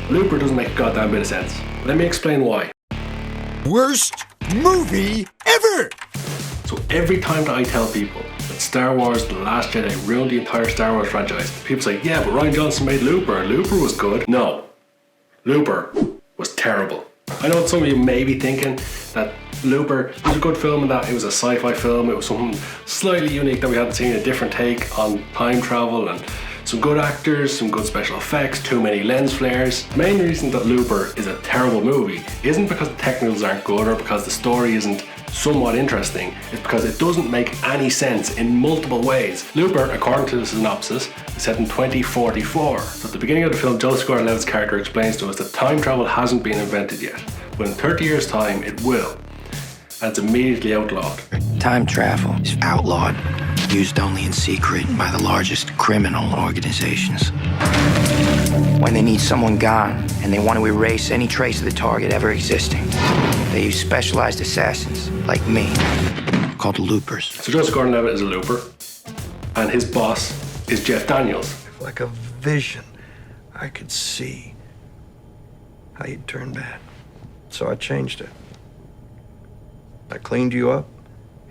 Looper doesn't make a goddamn bit of sense. Let me explain why. Worst movie ever! So every time that I tell people that Star Wars The Last Jedi ruined the entire Star Wars franchise, people say, yeah, but Rian Johnson made Looper. Looper was good. No. Looper was terrible. I know some of you may be thinking that Looper was a good film and that it was a sci-fi film. It was something slightly unique that we hadn't seen, a different take on time travel, and some good actors, some good special effects, too many lens flares. The main reason that Looper is a terrible movie isn't because the technicals aren't good or because the story isn't somewhat interesting. It's because it doesn't make any sense in multiple ways. Looper, according to the synopsis, is set in 2044. So at the beginning of the film, Joseph Gordon-Levitt's character explains to us that time travel hasn't been invented yet, but in 30 years' time it will, and it's immediately outlawed. Time travel is outlawed, used only in secret by the largest criminal organizations. When they need someone gone and they want to erase any trace of the target ever existing, they use specialized assassins like me, called loopers. So Joseph Gordon-Levitt is a looper, and his boss is Jeff Daniels. Like a vision, I could see how you'd turn bad. So I changed it. I cleaned you up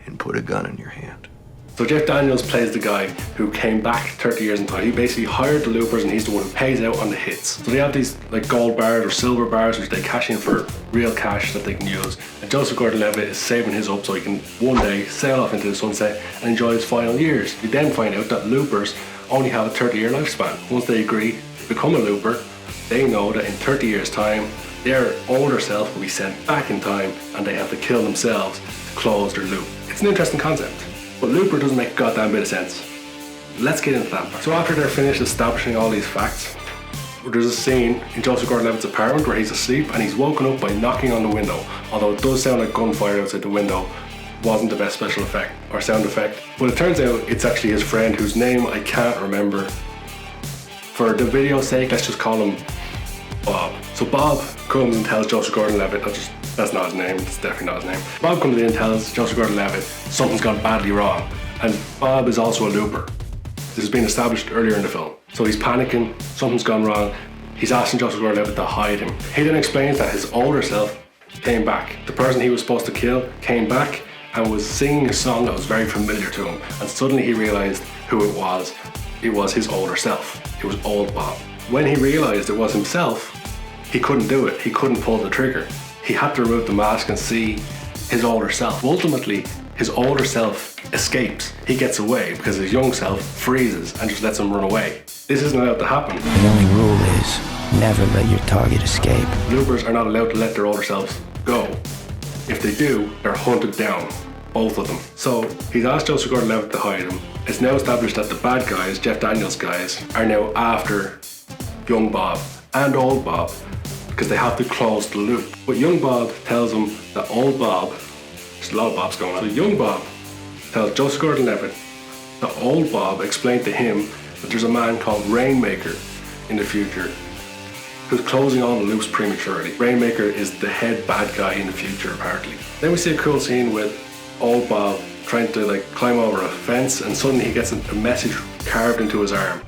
and put a gun in your hand. So Jeff Daniels plays the guy who came back 30 years in time. He basically hired the loopers and he's the one who pays out on the hits. So they have these like gold bars or silver bars which they cash in for real cash that they can use. And Joseph Gordon-Levitt is saving his up so he can one day sail off into the sunset and enjoy his final years. We then find out that loopers only have a 30-year lifespan. Once they agree to become a looper, they know that in 30 years time, their older self will be sent back in time and they have to kill themselves to close their loop. It's an interesting concept. But Looper doesn't make a goddamn bit of sense. Let's get into that. So after they're finished establishing all these facts, there's a scene in Joseph Gordon-Levitt's apartment where he's asleep and he's woken up by knocking on the window. Although it does sound like gunfire outside the window, wasn't the best special effect or sound effect. But it turns out it's actually his friend whose name I can't remember. For the video's sake, let's just call him Bob. So Bob comes and tells Joseph Gordon-Levitt, that's not his name, it's definitely not his name. Bob comes in and tells Joseph Gordon-Levitt something's gone badly wrong. And Bob is also a looper. This has been established earlier in the film. So he's panicking, something's gone wrong. He's asking Joseph Gordon-Levitt to hide him. He then explains that his older self came back. The person he was supposed to kill came back and was singing a song that was very familiar to him. And suddenly he realized who it was. It was his older self. It was old Bob. When he realized it was himself, he couldn't do it. He couldn't pull the trigger. He had to remove the mask and see his older self. Ultimately, his older self escapes. He gets away because his young self freezes and just lets him run away. This isn't allowed to happen. The only rule is never let your target escape. Loopers are not allowed to let their older selves go. If they do, they're hunted down. Both of them. So he's asked Joseph Gordon-Levitt to hide him. It's now established that the bad guys, Jeff Daniels guys, are now after young Bob and old Bob because they have to close the loop. But young Bob tells him that old Bob, there's a lot of Bobs going on. So young Bob tells Joseph Gordon-Levitt that old Bob explained to him that there's a man called Rainmaker in the future who's closing all the loops prematurely. Rainmaker is the head bad guy in the future apparently. Then we see a cool scene with old Bob trying to climb over a fence and suddenly he gets a message carved into his arm.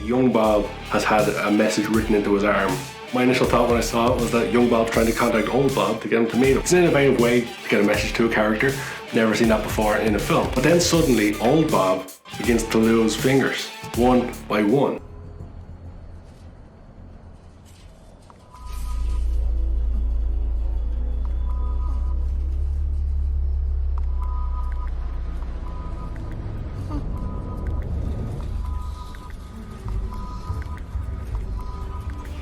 Young Bob has had a message written into his arm. My initial thought when I saw it was that young Bob's trying to contact old Bob to get him to meet him. It's an innovative way to get a message to a character. Never seen that before in a film. But then suddenly old Bob begins to lose fingers, one by one.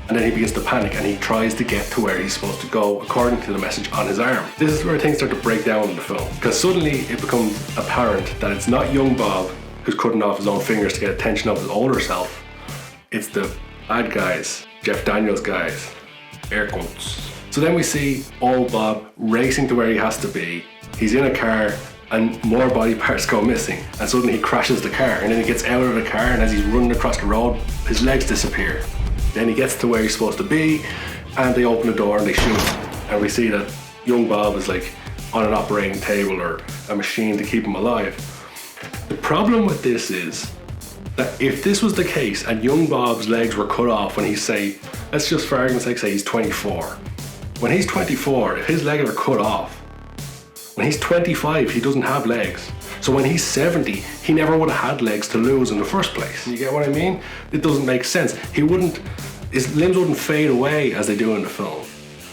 And then he begins to panic and he tries to get to where he's supposed to go according to the message on his arm. This is where things start to break down in the film because suddenly it becomes apparent that it's not young Bob who's cutting off his own fingers to get attention of his older self. It's the bad guys, Jeff Daniels guys, air quotes. So then we see old Bob racing to where he has to be. He's in a car and more body parts go missing and suddenly he crashes the car and then he gets out of the car and as he's running across the road, his legs disappear. Then he gets to where he's supposed to be and they open the door and they shoot. And we see that young Bob is like on an operating table or a machine to keep him alive. The problem with this is that if this was the case and young Bob's legs were cut off when he's, say, let's just for argument's sake say he's 24. When he's 24, if his legs are cut off, when he's 25, he doesn't have legs. So when he's 70, he never would have had legs to lose in the first place. You get what I mean? It doesn't make sense. His limbs wouldn't fade away as they do in the film.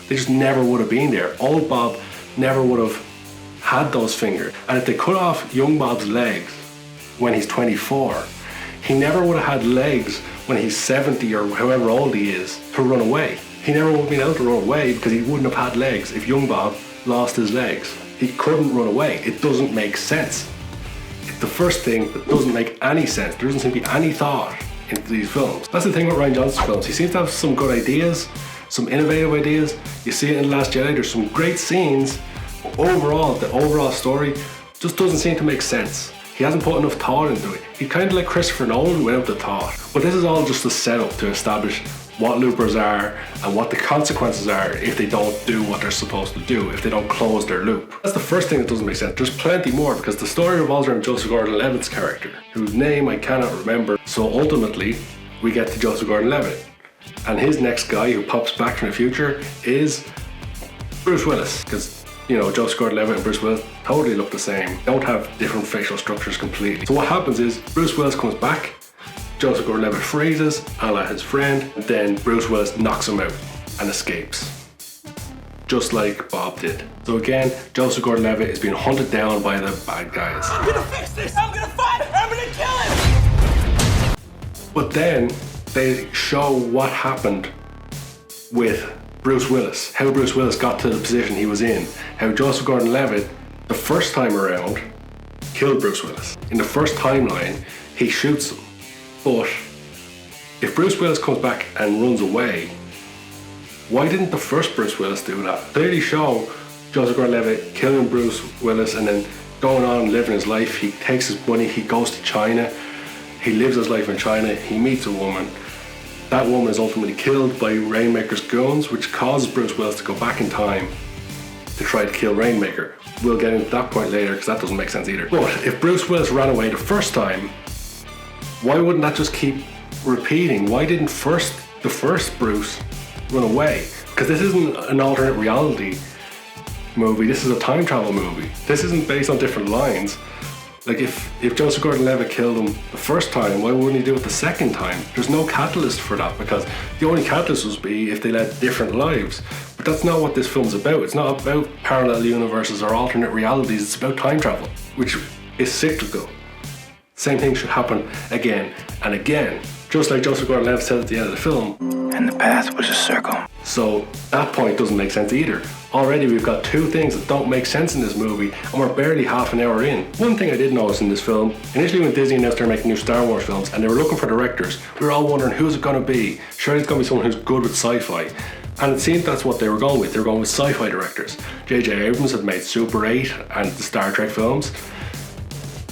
They just never would have been there. Old Bob never would have had those fingers. And if they cut off young Bob's legs when he's 24, he never would have had legs when he's 70 or however old he is to run away. He never would have been able to run away because he wouldn't have had legs if young Bob lost his legs. He couldn't run away. It doesn't make sense. It's the first thing that doesn't make any sense. There doesn't seem to be any thought into these films. That's the thing with Rian Johnson's films. He seems to have some good ideas, some innovative ideas. You see it in The Last Jedi, there's some great scenes. But overall, the overall story just doesn't seem to make sense. He hasn't put enough thought into it. He's kind of like Christopher Nolan without the thought. But this is all just a setup to establish what loopers are and what the consequences are if they don't do what they're supposed to do, if they don't close their loop. That's the first thing that doesn't make sense. There's plenty more because the story revolves around Joseph Gordon-Levitt's character, whose name I cannot remember. So ultimately, we get to Joseph Gordon-Levitt. And his next guy who pops back from the future is Bruce Willis. Because, you know, Joseph Gordon-Levitt and Bruce Willis totally look the same. Don't have different facial structures completely. So what happens is Bruce Willis comes back, Joseph Gordon-Levitt freezes, a la his friend, and then Bruce Willis knocks him out and escapes. Just like Bob did. So again, Joseph Gordon-Levitt is being hunted down by the bad guys. I'm gonna fix this! I'm gonna find him! I'm gonna kill him! But then they show what happened with Bruce Willis, how Bruce Willis got to the position he was in, how Joseph Gordon-Levitt, the first time around, killed Bruce Willis. In the first timeline, he shoots him. But if Bruce Willis comes back and runs away, why didn't the first Bruce Willis do that? Clearly show Joseph Gordon-Levitt killing Bruce Willis and then going on and living his life. He takes his money, he goes to China, he lives his life in China, he meets a woman. That woman is ultimately killed by Rainmaker's goons, which causes Bruce Willis to go back in time to try to kill Rainmaker. We'll get into that point later because that doesn't make sense either. But if Bruce Willis ran away the first time, why wouldn't that just keep repeating? Why didn't the first Bruce run away? Because this isn't an alternate reality movie, this is a time travel movie. This isn't based on different lines. Like if Joseph Gordon-Levitt killed him the first time, why wouldn't he do it the second time? There's no catalyst for that because the only catalyst would be if they led different lives. But that's not what this film's about. It's not about parallel universes or alternate realities, it's about time travel, which is cyclical. Same thing should happen again and again, just like Joseph Gordon-Levitt said at the end of the film. And the path was a circle. So that point doesn't make sense either. Already we've got two things that don't make sense in this movie and we're barely half an hour in. One thing I did notice in this film, initially when Disney announced they're making new Star Wars films and they were looking for directors, we were all wondering who's it going to be? Surely it's going to be someone who's good with sci-fi. And it seemed that's what they were going with. They were going with sci-fi directors. J.J. Abrams had made Super 8 and the Star Trek films.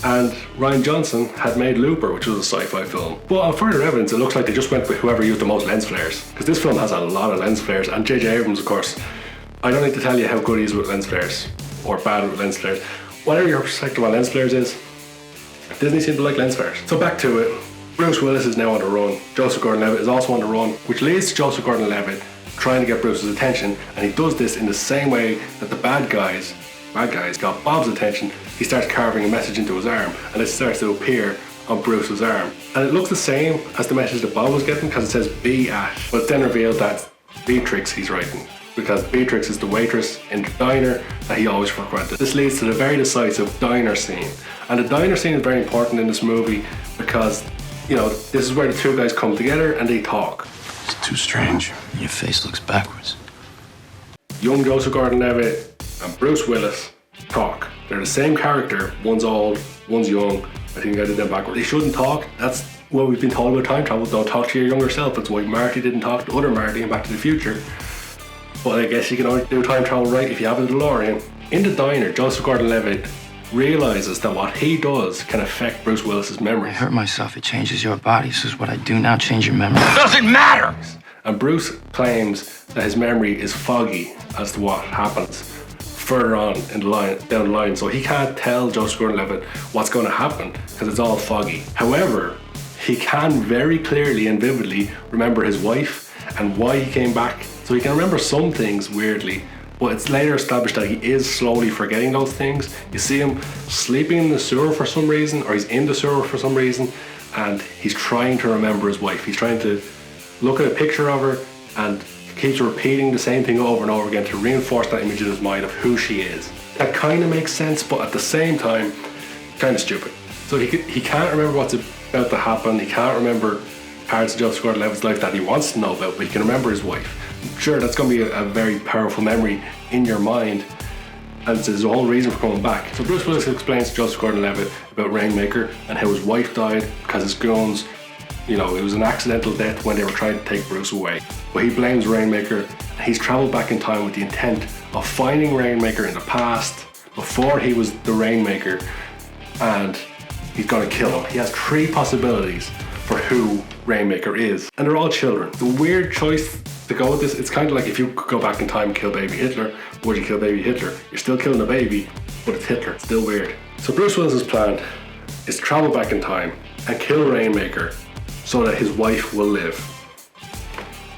And Rian Johnson had made Looper, which was a sci-fi film. But on further evidence, it looks like they just went with whoever used the most lens flares. Because this film has a lot of lens flares, and J.J. Abrams, of course, I don't need to tell you how good he is with lens flares, or bad with lens flares. Whatever your perspective on lens flares is, Disney seemed to like lens flares. So back to it, Bruce Willis is now on the run. Joseph Gordon-Levitt is also on the run, which leads to Joseph Gordon-Levitt trying to get Bruce's attention, and he does this in the same way that the bad guys got Bob's attention. He starts carving a message into his arm and it starts to appear on Bruce's arm. And it looks the same as the message that Bob was getting because it says be at. But it's then revealed that Beatrix he's writing because Beatrix is the waitress in the diner that he always frequented. This leads to the very decisive diner scene. And the diner scene is very important in this movie because, you know, this is where the two guys come together and they talk. It's too strange. Your face looks backwards. Young Joseph Gordon-Levitt and Bruce Willis talk. They're the same character. One's old, one's young. I think I did them backwards. They shouldn't talk. That's what we've been told about time travel. Don't talk to your younger self. That's why Marty didn't talk to other Marty in Back to the Future. But I guess you can only do time travel right if you have a DeLorean. In the diner, Joseph Gordon-Levitt realizes that what he does can affect Bruce Willis's memory. I hurt myself. It changes your body. This is what I do now. Change your memory. Doesn't matter! And Bruce claims that his memory is foggy as to what happens further on in the line, down the line. So he can't tell Joseph Gordon-Levitt what's going to happen because it's all foggy. However, he can very clearly and vividly remember his wife and why he came back. So he can remember some things weirdly, but it's later established that he is slowly forgetting those things. You see him sleeping in the sewer for some reason, or he's in the sewer for some reason, and he's trying to remember his wife. He's trying to look at a picture of her and keeps repeating the same thing over and over again to reinforce that image in his mind of who she is. That kind of makes sense, but at the same time, kind of stupid. So he can't remember what's about to happen. He can't remember parts of Joseph Gordon-Levitt's life that he wants to know about, but he can remember his wife. Sure, that's going to be a very powerful memory in your mind, and it's his whole reason for coming back. So Bruce Willis explains to Joseph Gordon-Levitt about Rainmaker and how his wife died because his goons, it was an accidental death when they were trying to take Bruce away. But he blames Rainmaker. He's travelled back in time with the intent of finding Rainmaker in the past before he was the Rainmaker, and he's going to kill him. He has 3 possibilities for who Rainmaker is, and they're all children. The weird choice to go with this, it's kind of like if you could go back in time and kill baby Hitler, would you kill baby Hitler? You're still killing a baby, but it's Hitler. It's still weird. So Bruce Willis's plan is to travel back in time and kill Rainmaker so that his wife will live.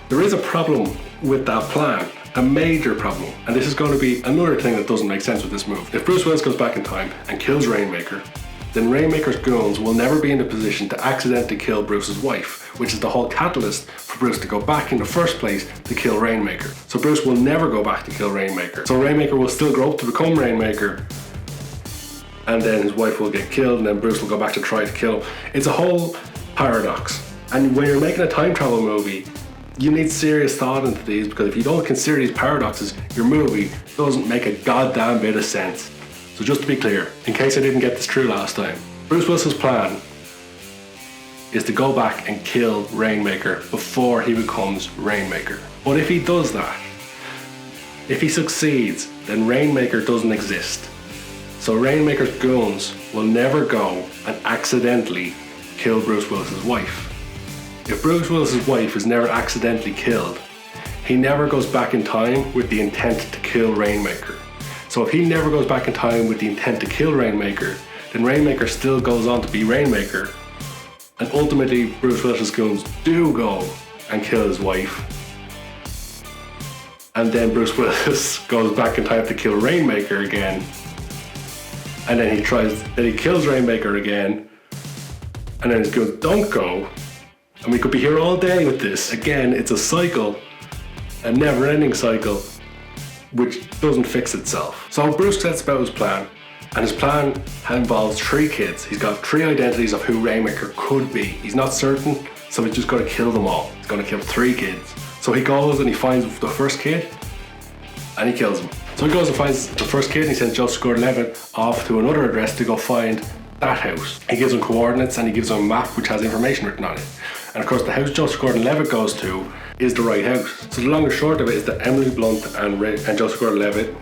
There is a problem with that plan, a major problem, and this is going to be another thing that doesn't make sense with this move. If Bruce Willis goes back in time and kills Rainmaker, then Rainmaker's goons will never be in a position to accidentally kill Bruce's wife, which is the whole catalyst for Bruce to go back in the first place to kill Rainmaker. So Bruce will never go back to kill Rainmaker. So Rainmaker will still grow up to become Rainmaker, and then his wife will get killed, and then Bruce will go back to try to kill him. It's a whole paradox. And when you're making a time travel movie, you need serious thought into these, because if you don't consider these paradoxes, your movie doesn't make a goddamn bit of sense. So just to be clear, in case I didn't get this through last time, Bruce Willis's plan is to go back and kill Rainmaker before he becomes Rainmaker. But if he does that, if he succeeds, then Rainmaker doesn't exist. So Rainmaker's goons will never go and accidentally kill Bruce Willis's wife. If Bruce Willis's wife is never accidentally killed, he never goes back in time with the intent to kill Rainmaker. So if he never goes back in time with the intent to kill Rainmaker, then Rainmaker still goes on to be Rainmaker, and ultimately Bruce Willis's goons do go and kill his wife, and then Bruce Willis goes back in time to kill Rainmaker again, and then he kills Rainmaker again, and then his goons don't go, and we could be here all day with this. Again, it's a cycle, a never-ending cycle, which doesn't fix itself. So Bruce sets about his plan, and his plan involves 3 kids. He's got 3 identities of who Rainmaker could be. He's not certain, so he's just got to kill them all. He's going to kill 3 kids. So he goes and he finds the first kid, and he kills him. So he goes and finds the first kid, and he sends Joseph Gordon-Levitt off to another address to go find that house. He gives him coordinates, and he gives him a map which has information written on it. And of course, the house Joseph Gordon-Levitt goes to is the right house. So the long and short of it is that Emily Blunt and Joseph Gordon-Levitt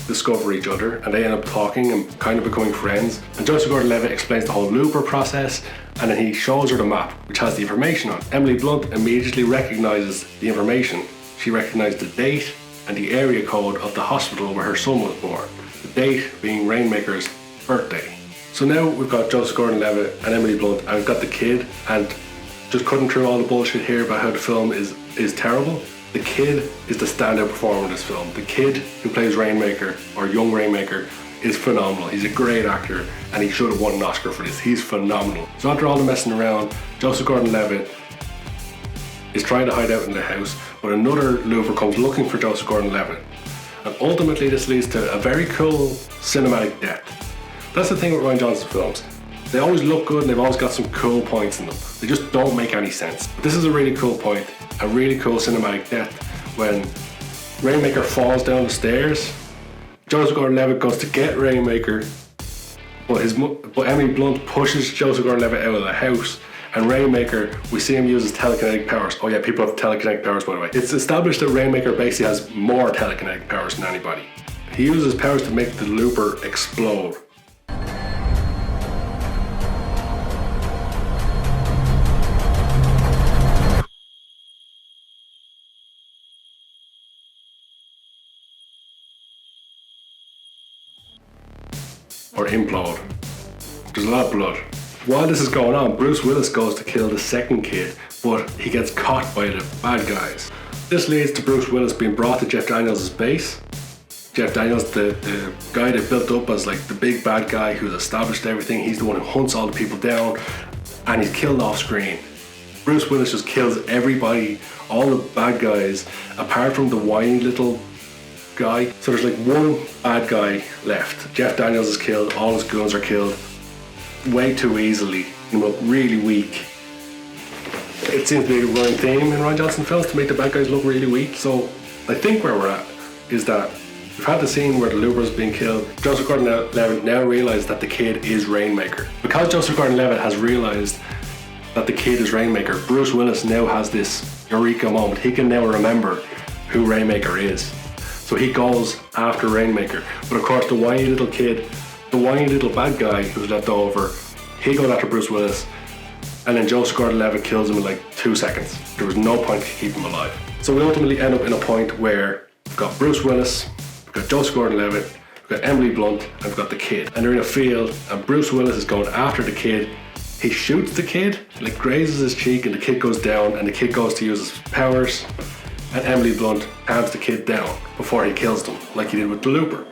discover each other, and they end up talking and kind of becoming friends. And Joseph Gordon-Levitt explains the whole Looper process, and then he shows her the map which has the information on it. Emily Blunt immediately recognizes the information. She recognized the date and the area code of the hospital where her son was born, the date being Rainmaker's birthday. So now we've got Joseph Gordon-Levitt and Emily Blunt, and we've got the kid, and just cutting through all the bullshit here about how the film is terrible. The kid is the standout performer in this film. The kid who plays Rainmaker, or young Rainmaker, is phenomenal. He's a great actor, and he should have won an Oscar for this. He's phenomenal. So after all the messing around, Joseph Gordon-Levitt is trying to hide out in the house, but another looper comes looking for Joseph Gordon-Levitt. And ultimately this leads to a very cool cinematic death. That's the thing with Rian Johnson films. They always look good and they've always got some cool points in them. They just don't make any sense. But this is a really cool point, a really cool cinematic death, when Rainmaker falls down the stairs. Joseph Gordon-Levitt goes to get Rainmaker, but Emily Blunt pushes Joseph Gordon-Levitt out of the house, and Rainmaker, we see him use his telekinetic powers. Oh yeah, people have telekinetic powers, by the way. It's established that Rainmaker basically has more telekinetic powers than anybody. He uses his powers to make the Looper explode. or implode. There's a lot of blood. While this is going on, Bruce Willis goes to kill the second kid, but he gets caught by the bad guys. This leads to Bruce Willis being brought to Jeff Daniels' base. Jeff Daniels, the guy they built up as like the big bad guy who's established everything, he's the one who hunts all the people down, and he's killed off screen. Bruce Willis just kills everybody, all the bad guys, apart from the whiny little guy. So there's like one bad guy left. Jeff Daniels is killed, all his goons are killed way too easily, really weak. It seems to be a running theme in Rian Johnson films to make the bad guys look really weak. So I think where we're at is that we've had the scene where the Looper's being killed. Joseph Gordon-Levitt now realised that the kid is Rainmaker. Because Joseph Gordon-Levitt has realised that the kid is Rainmaker, Bruce Willis now has this eureka moment. He can now remember who Rainmaker is. So he goes after Rainmaker. But of course the whiny little kid, the whiny little bad guy who's left over, he goes after Bruce Willis, and then Joseph Gordon-Levitt kills him in like 2 seconds. There was no point to keep him alive. So we ultimately end up in a point where we've got Bruce Willis, we've got Joseph Gordon-Levitt, we've got Emily Blunt, and we've got the kid. And they're in a field, and Bruce Willis is going after the kid. He shoots the kid, like grazes his cheek, and the kid goes down, and the kid goes to use his powers, and Emily Blunt calms the kid down before he kills them, like he did with the Looper.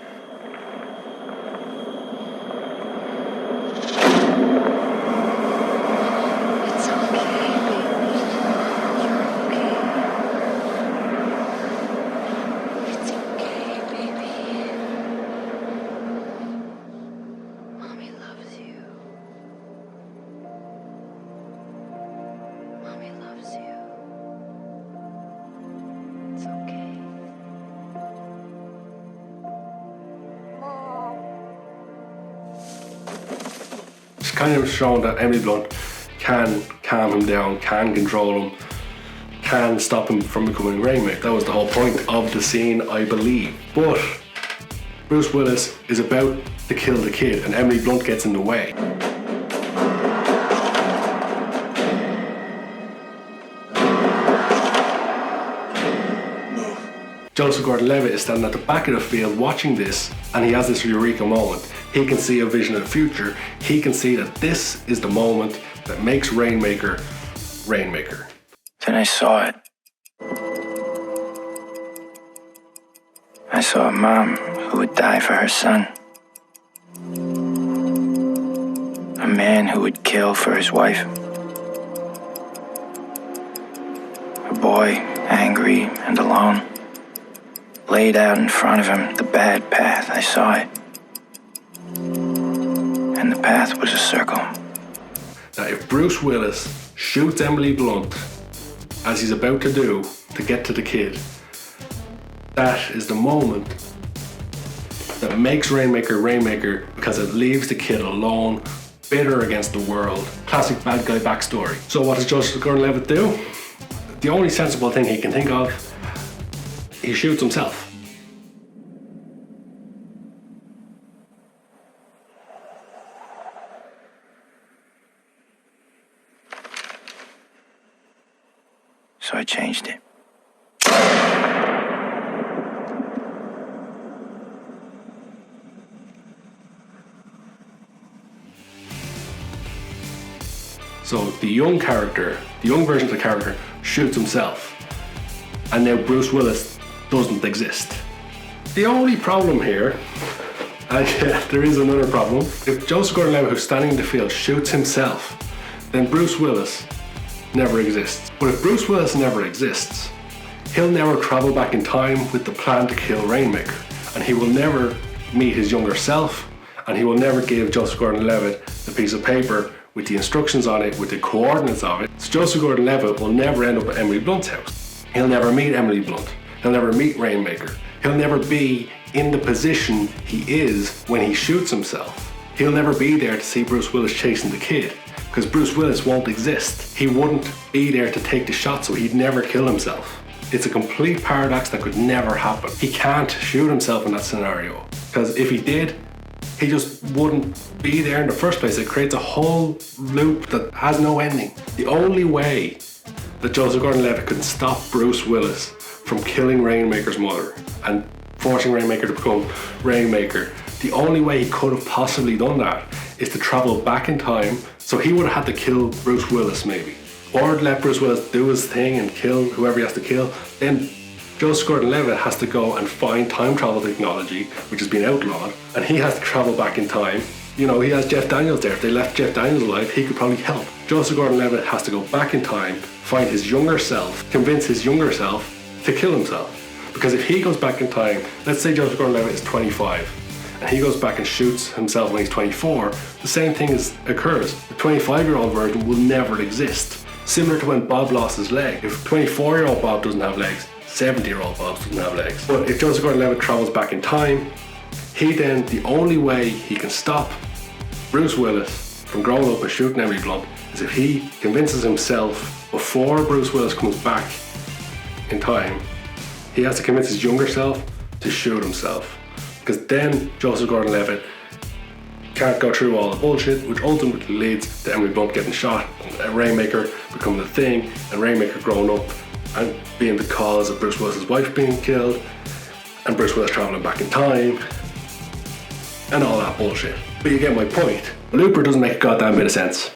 Kind of shown that Emily Blunt can calm him down, can control him, can stop him from becoming Rainmaker. That was the whole point of the scene, I believe. But Bruce Willis is about to kill the kid, and Emily Blunt gets in the way. Joseph Gordon-Levitt is standing at the back of the field watching this, and he has this eureka moment. He can see a vision of the future. He can see that this is the moment that makes Rainmaker, Rainmaker. Then I saw it. I saw a mom who would die for her son. A man who would kill for his wife. A boy, angry and alone, laid out in front of him the bad path. I saw it. And the path was a circle. Now, if Bruce Willis shoots Emily Blunt, as he's about to do, to get to the kid, that is the moment that makes Rainmaker Rainmaker, because it leaves the kid alone, bitter against the world. Classic bad guy backstory. So what does Joseph Gordon-Levitt do? The only sensible thing he can think of, he shoots himself. So I changed it. So the young character, the young version of the character, shoots himself. And now Bruce Willis doesn't exist. The only problem here, and yeah, there is another problem, if Joseph Gordon-Levitt, who's standing in the field, shoots himself, then Bruce Willis never exists. But if Bruce Willis never exists, he'll never travel back in time with the plan to kill Rainmaker, and he will never meet his younger self, and he will never give Joseph Gordon-Levitt the piece of paper with the instructions on it, with the coordinates of it. So Joseph Gordon-Levitt will never end up at Emily Blunt's house. He'll never meet Emily Blunt. He'll never meet Rainmaker. He'll never be in the position he is when he shoots himself. He'll never be there to see Bruce Willis chasing the kid, because Bruce Willis won't exist. He wouldn't be there to take the shot, so he'd never kill himself. It's a complete paradox that could never happen. He can't shoot himself in that scenario, because if he did, he just wouldn't be there in the first place. It creates a whole loop that has no ending. The only way that Joseph Gordon-Levitt could stop Bruce Willis from killing Rainmaker's mother and forcing Rainmaker to become Rainmaker, The only way he could have possibly done that is to travel back in time, so he would have had to kill Bruce Willis maybe. Or let Bruce Willis do his thing and kill whoever he has to kill. Then Joseph Gordon-Levitt has to go and find time travel technology, which has been outlawed, and he has to travel back in time. You know, he has Jeff Daniels there. If they left Jeff Daniels alive, he could probably help. Joseph Gordon-Levitt has to go back in time, find his younger self, convince his younger self to kill himself. Because if he goes back in time, let's say Joseph Gordon-Levitt is 25, and he goes back and shoots himself when he's 24, the same thing occurs. The 25-year-old version will never exist. Similar to when Bob lost his leg. If 24-year-old Bob doesn't have legs, 70-year-old Bob doesn't have legs. But if Joseph Gordon-Levitt travels back in time, the only way he can stop Bruce Willis from growing up and shooting Emily Blunt is if he convinces himself before Bruce Willis comes back in time, he has to convince his younger self to shoot himself. Because then Joseph Gordon-Levitt can't go through all the bullshit, which ultimately leads to Emily Blunt getting shot, and Rainmaker becoming the thing, and Rainmaker growing up and being the cause of Bruce Willis's wife being killed, and Bruce Willis traveling back in time, and all that bullshit. But you get my point. Looper doesn't make a goddamn bit of sense.